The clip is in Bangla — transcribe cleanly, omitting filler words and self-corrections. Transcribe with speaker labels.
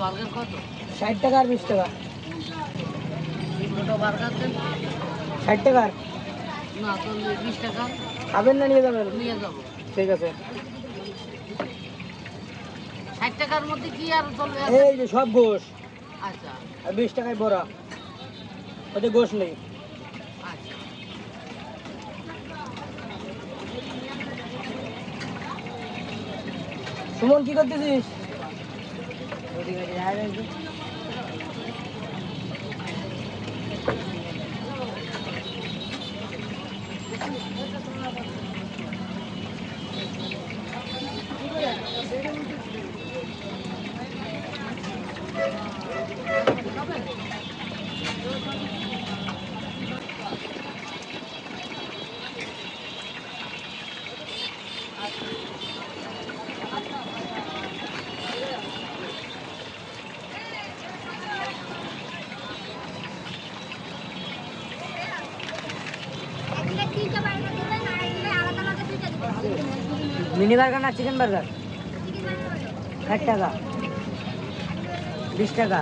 Speaker 1: বার্গার কত?
Speaker 2: 60 টাকা আর 20 টাকা।
Speaker 1: দুটো বার্গার দেন।
Speaker 2: 60 টাকা।
Speaker 1: না তো 20 টাকা।
Speaker 2: খাবেন না নিয়ে যাবেন?
Speaker 1: নিয়ে যাবো।
Speaker 2: ঠিক আছে।
Speaker 1: 60 টাকার মধ্যে কি আর চলবে?
Speaker 2: এই যে সব গোশ।
Speaker 1: আচ্ছা
Speaker 2: আর 20 টাকায় বড়া। ওতে গোশ নেই।
Speaker 1: আচ্ছা।
Speaker 2: সুমন কি করতেছিস? মিনি বার্গার না চিকেন বার্গার? 60 টাকা 20 টাকা।